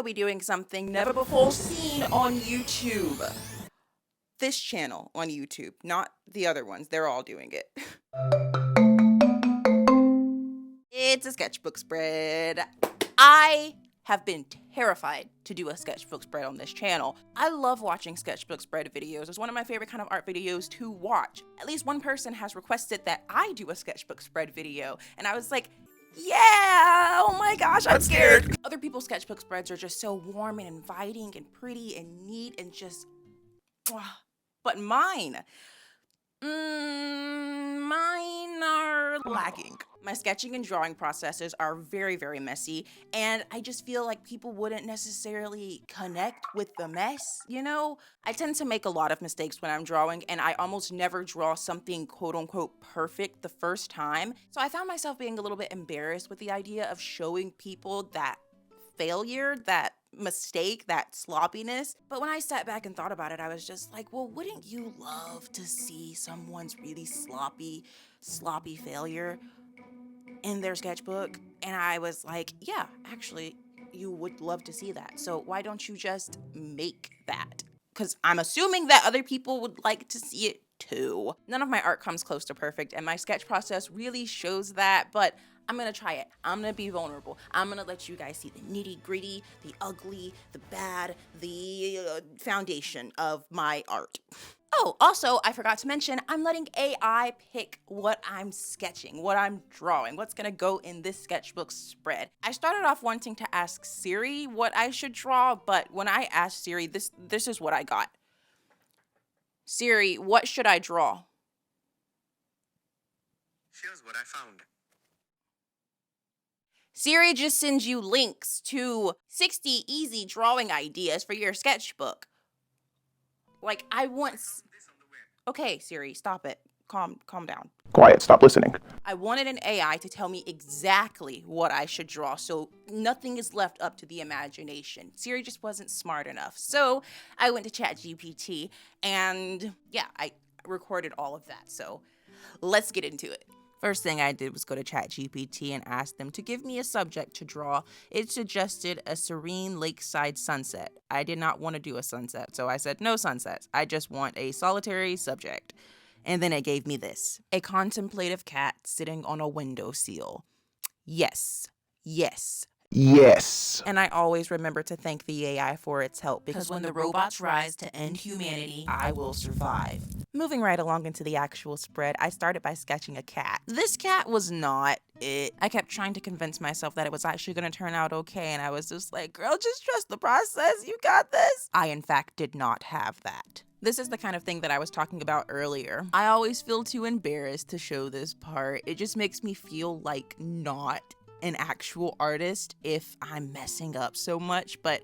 will be doing something never before seen on YouTube. This channel on YouTube, not the other ones. They're all doing it. It's a sketchbook spread. I have been terrified to do a sketchbook spread on this channel. I love watching sketchbook spread videos. It's one of my favorite kind of art videos to watch. At least one person has requested that I do a sketchbook spread video, and I was like, yeah, oh my gosh, I'm scared. Other people's sketchbook spreads are just so warm and inviting and pretty and neat and just, but mine are lacking. My sketching and drawing processes are very, very messy, and I just feel like people wouldn't necessarily connect with the mess, you know? I tend to make a lot of mistakes when I'm drawing, and I almost never draw something quote-unquote perfect the first time. So I found myself being a little bit embarrassed with the idea of showing people that failure, that mistake, that sloppiness. But when I sat back and thought about it, I was just like, well, wouldn't you love to see someone's really sloppy failure in their sketchbook? And I was like, yeah, actually, you would love to see that. So why don't you just make that? Because I'm assuming that other people would like to see it too. None of my art comes close to perfect, and my sketch process really shows that, but I'm gonna try it. I'm gonna be vulnerable. I'm gonna let you guys see the nitty gritty, the ugly, the bad, the foundation of my art. Oh, also, I forgot to mention, I'm letting AI pick what I'm sketching, what I'm drawing, what's gonna go in this sketchbook spread. I started off wanting to ask Siri what I should draw, but when I asked Siri, this is what I got. Siri, what should I draw? Here's what I found. Siri just sends you links to 60 easy drawing ideas for your sketchbook. Like, I want... Okay, Siri, stop it. Calm down. Quiet, stop listening. I wanted an AI to tell me exactly what I should draw, so nothing is left up to the imagination. Siri just wasn't smart enough. So I went to ChatGPT, and yeah, I recorded all of that. So let's get into it. First thing I did was go to ChatGPT and ask them to give me a subject to draw. It suggested a serene lakeside sunset. I did not want to do a sunset, so I said no sunsets. I just want a solitary subject. And then it gave me this: a contemplative cat sitting on a windowsill. Yes. Yes. And I always remember to thank the AI for its help, because when the robots rise to end humanity, I will survive. Moving right along into the actual spread, I started by sketching a cat. This cat was not it. I kept trying to convince myself that it was actually going to turn out okay, and I was just like, girl, just trust the process. You got this. I, in fact, did not have that. This is the kind of thing that I was talking about earlier. I always feel too embarrassed to show this part. It just makes me feel like not an actual artist if I'm messing up so much, but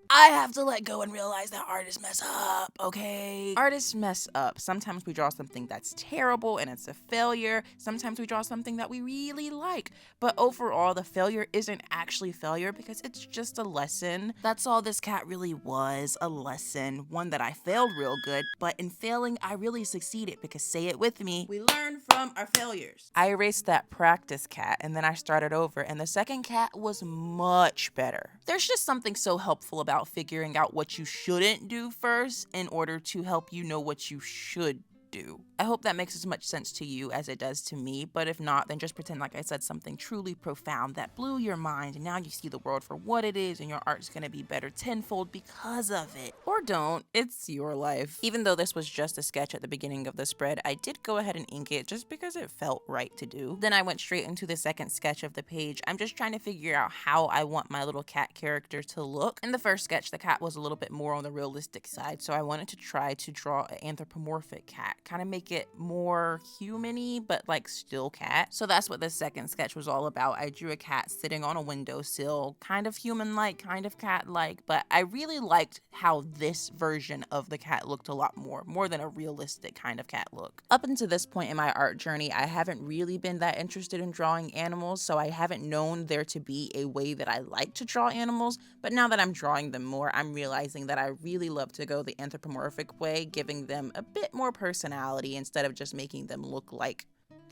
I have to let go and realize that artists mess up, okay? Artists mess up. Sometimes we draw something that's terrible and it's a failure. Sometimes we draw something that we really like. But overall, the failure isn't actually failure because it's just a lesson. That's all this cat really was, a lesson. One that I failed real good, but in failing, I really succeeded because, say it with me, we learn from our failures. I erased that practice cat and then I started over, and the second cat was much better. There's just something so helpful about figuring out what you shouldn't do first in order to help you know what you should do. I hope that makes as much sense to you as it does to me, but if not, then just pretend like I said something truly profound that blew your mind, and now you see the world for what it is, and your art's gonna be better tenfold because of it. Or don't, it's your life. Even though this was just a sketch at the beginning of the spread, I did go ahead and ink it just because it felt right to do. Then I went straight into the second sketch of the page. I'm just trying to figure out how I want my little cat character to look. In the first sketch, the cat was a little bit more on the realistic side, so I wanted to try to draw an anthropomorphic cat, kind of make it more human-y, but like still cat. So that's what the second sketch was all about. I drew a cat sitting on a windowsill, kind of human-like, kind of cat-like, but I really liked how this version of the cat looked a lot more than a realistic kind of cat look. Up until this point in my art journey, I haven't really been that interested in drawing animals, so I haven't known there to be a way that I like to draw animals, but now that I'm drawing them more, I'm realizing that I really love to go the anthropomorphic way, giving them a bit more personality instead of just making them look like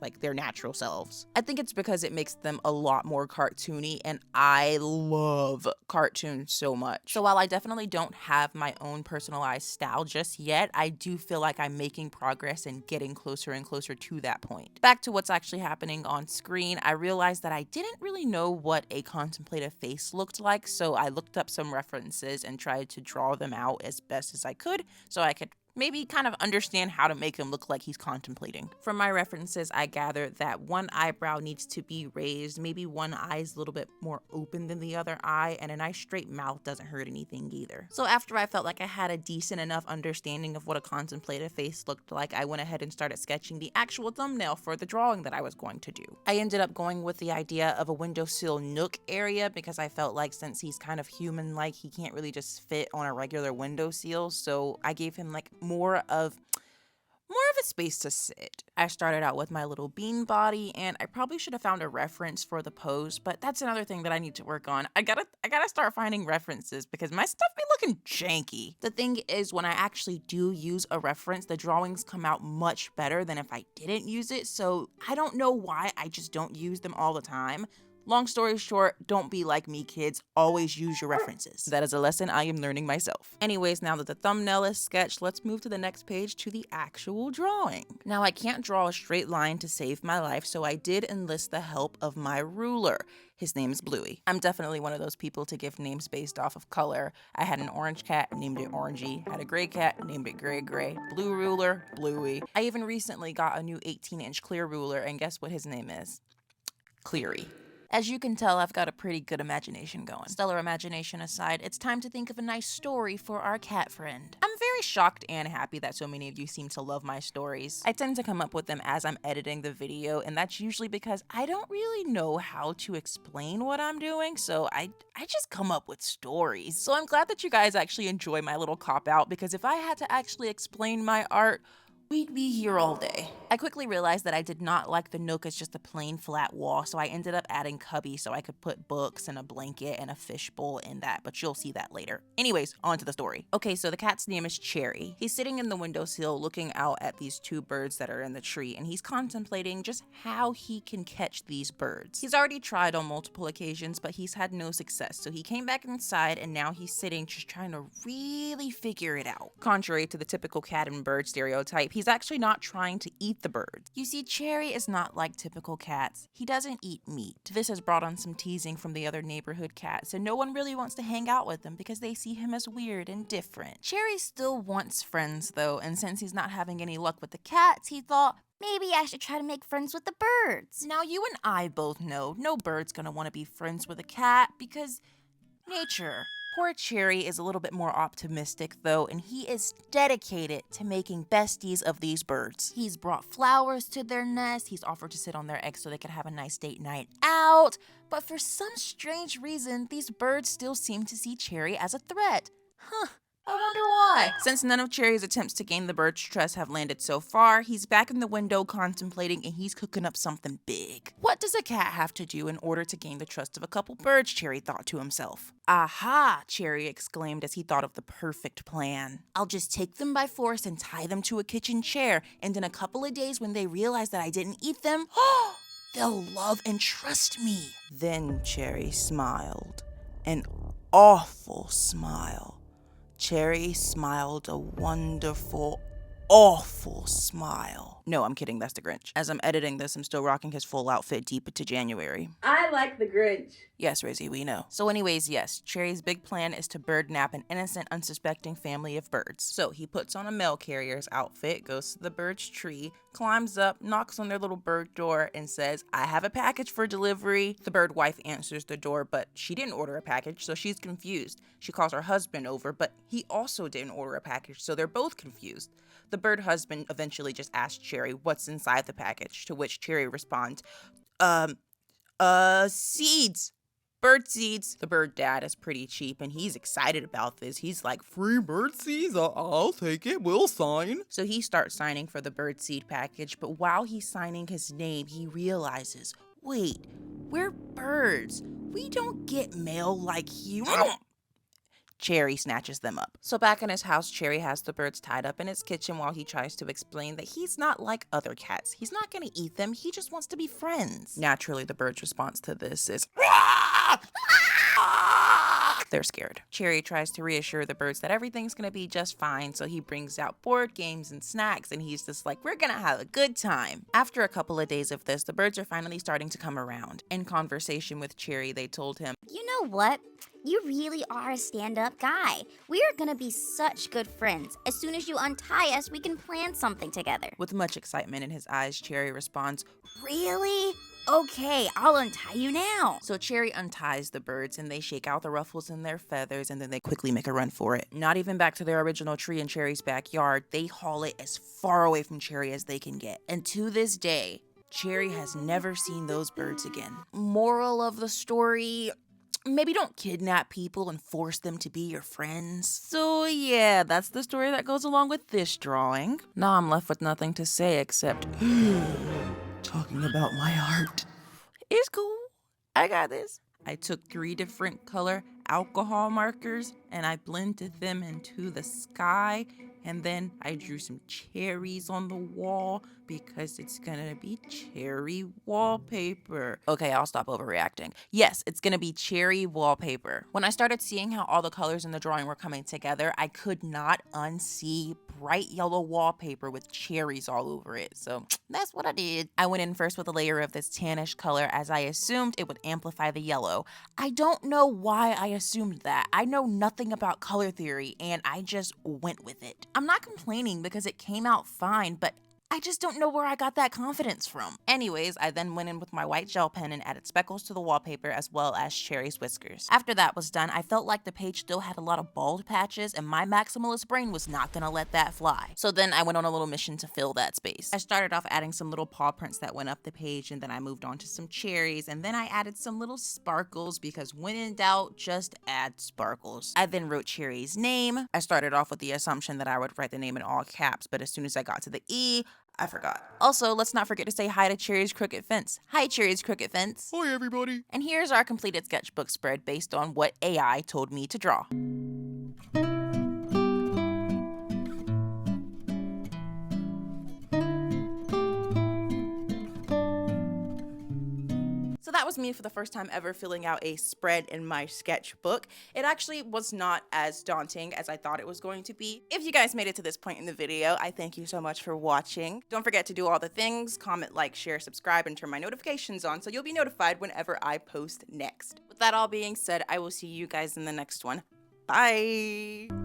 like their natural selves. I think it's because it makes them a lot more cartoony, and I love cartoons so much. So while I definitely don't have my own personalized style just yet, I do feel like I'm making progress and getting closer and closer to that point. Back to what's actually happening on screen, I realized that I didn't really know what a contemplative face looked like, so I looked up some references and tried to draw them out as best as I could so I could maybe kind of understand how to make him look like he's contemplating. From my references, I gathered that one eyebrow needs to be raised, maybe one eye is a little bit more open than the other eye, and a nice straight mouth doesn't hurt anything either. So after I felt like I had a decent enough understanding of what a contemplative face looked like, I went ahead and started sketching the actual thumbnail for the drawing that I was going to do. I ended up going with the idea of a windowsill nook area because I felt like since he's kind of human-like, he can't really just fit on a regular windowsill, so I gave him like more of a space to sit. I started out with my little bean body, and I probably should have found a reference for the pose, but that's another thing that I need to work on. I gotta start finding references because my stuff be looking janky. The thing is, when I actually do use a reference, the drawings come out much better than if I didn't use it, so I don't know why I just don't use them all the time. Long story short, don't be like me, kids. Always use your references. That is a lesson I am learning myself. Anyways, now that the thumbnail is sketched, let's move to the next page to the actual drawing. Now, I can't draw a straight line to save my life, so I did enlist the help of my ruler. His name is Bluey. I'm definitely one of those people to give names based off of color. I had an orange cat, named it Orangey. Had a gray cat, named it Gray Gray. Blue ruler, Bluey. I even recently got a new 18-inch clear ruler, and guess what his name is? Cleary. As you can tell, I've got a pretty good imagination going. Stellar imagination aside, it's time to think of a nice story for our cat friend. I'm very shocked and happy that so many of you seem to love my stories. I tend to come up with them as I'm editing the video, and that's usually because I don't really know how to explain what I'm doing, so I just come up with stories. So I'm glad that you guys actually enjoy my little cop-out, because if I had to actually explain my art, we'd be here all day. I quickly realized that I did not like the nook as just a plain flat wall, so I ended up adding cubby so I could put books and a blanket and a fishbowl in that, but you'll see that later. Anyways, on to the story. Okay, so the cat's name is Cherry. He's sitting in the windowsill looking out at these two birds that are in the tree, and he's contemplating just how he can catch these birds. He's already tried on multiple occasions, but he's had no success, so he came back inside, and now he's sitting just trying to really figure it out. Contrary to the typical cat and bird stereotype, he's actually not trying to eat the birds. You see, Cherry is not like typical cats. He doesn't eat meat. This has brought on some teasing from the other neighborhood cats, and no one really wants to hang out with him because they see him as weird and different. Cherry still wants friends though, and since he's not having any luck with the cats, he thought, maybe I should try to make friends with the birds. Now you and I both know no bird's gonna want to be friends with a cat because nature. Poor Cherry is a little bit more optimistic though, and he is dedicated to making besties of these birds. He's brought flowers to their nest, he's offered to sit on their eggs so they could have a nice date night out, but for some strange reason, these birds still seem to see Cherry as a threat. I wonder why. Since none of Cherry's attempts to gain the bird's trust have landed so far, he's back in the window contemplating, and he's cooking up something big. What does a cat have to do in order to gain the trust of a couple birds, Cherry thought to himself. Aha, Cherry exclaimed as he thought of the perfect plan. I'll just take them by force and tie them to a kitchen chair, and in a couple of days when they realize that I didn't eat them, they'll love and trust me. Then Cherry smiled. An awful smile. Cherry smiled a wonderful, awful smile. No, I'm kidding, that's the Grinch. As I'm editing this, I'm still rocking his full outfit deep into January. I like the Grinch. Yes, Rizzy, we know. So anyways, yes, Cherry's big plan is to bird nap an innocent, unsuspecting family of birds. So he puts on a mail carrier's outfit, goes to the bird's tree, climbs up, knocks on their little bird door, and says, I have a package for delivery. The bird wife answers the door, but she didn't order a package, so she's confused. She calls her husband over, but he also didn't order a package, so they're both confused. The bird husband eventually just asks Cherry what's inside the package, to which Cherry responds, seeds. Bird seeds. The bird dad is pretty cheap, and he's excited about this. He's like, free bird seeds? I'll take it. We'll sign. So he starts signing for the bird seed package, but while he's signing his name, he realizes, wait, we're birds. We don't get mail like you. Cherry snatches them up. So back in his house, Cherry has the birds tied up in his kitchen while he tries to explain that he's not like other cats. He's not gonna eat them, he just wants to be friends. Naturally, the bird's response to this is they're scared. Cherry tries to reassure the birds that everything's gonna be just fine, so he brings out board games and snacks, and he's just like, we're gonna have a good time. After a couple of days of this, the birds are finally starting to come around. In conversation with Cherry, they told him, You know what? You really are a stand-up guy. We are gonna be such good friends. As soon as you untie us, we can plan something together. with much excitement in his eyes, Cherry responds, Really? Okay, I'll untie you now. so Cherry unties the birds and they shake out the ruffles in their feathers and then they quickly make a run for it. Not even back to their original tree in Cherry's backyard, they haul it as far away from Cherry as they can get. And to this day, Cherry has never seen those birds again. Moral of the story, maybe don't kidnap people and force them to be your friends. So yeah, that's the story that goes along with this drawing. Now I'm left with nothing to say except talking about my art. It's cool. I got this. I took 3 different color alcohol markers and I blended them into the sky, and then I drew some cherries on the wall because it's gonna be cherry wallpaper. Okay, I'll stop overreacting. Yes, it's gonna be cherry wallpaper. When I started seeing how all the colors in the drawing were coming together, I could not unsee bright yellow wallpaper with cherries all over it. So that's what I did. I went in first with a layer of this tannish color as I assumed it would amplify the yellow. I don't know why I assumed that. I know nothing about color theory and I just went with it. I'm not complaining because it came out fine, but I just don't know where I got that confidence from. Anyways, I then went in with my white gel pen and added speckles to the wallpaper as well as Cherry's whiskers. After that was done, I felt like the page still had a lot of bald patches and my maximalist brain was not gonna let that fly. So then I went on a little mission to fill that space. I started off adding some little paw prints that went up the page, and then I moved on to some cherries, and then I added some little sparkles because when in doubt, just add sparkles. I then wrote Cherry's name. I started off with the assumption that I would write the name in all caps, but as soon as I got to the E, I forgot. Also, let's not forget to say hi to Cherry's Crooked Fence. Hi, Cherry's Crooked Fence. Hi, everybody. And here's our completed sketchbook spread based on what AI told me to draw. So that was me for the first time ever filling out a spread in my sketchbook. It actually was not as daunting as I thought it was going to be. If you guys made it to this point in the video, I thank you so much for watching. Don't forget to do all the things: comment, like, share, subscribe, and turn my notifications on so you'll be notified whenever I post next. With that all being said, I will see you guys in the next one. Bye!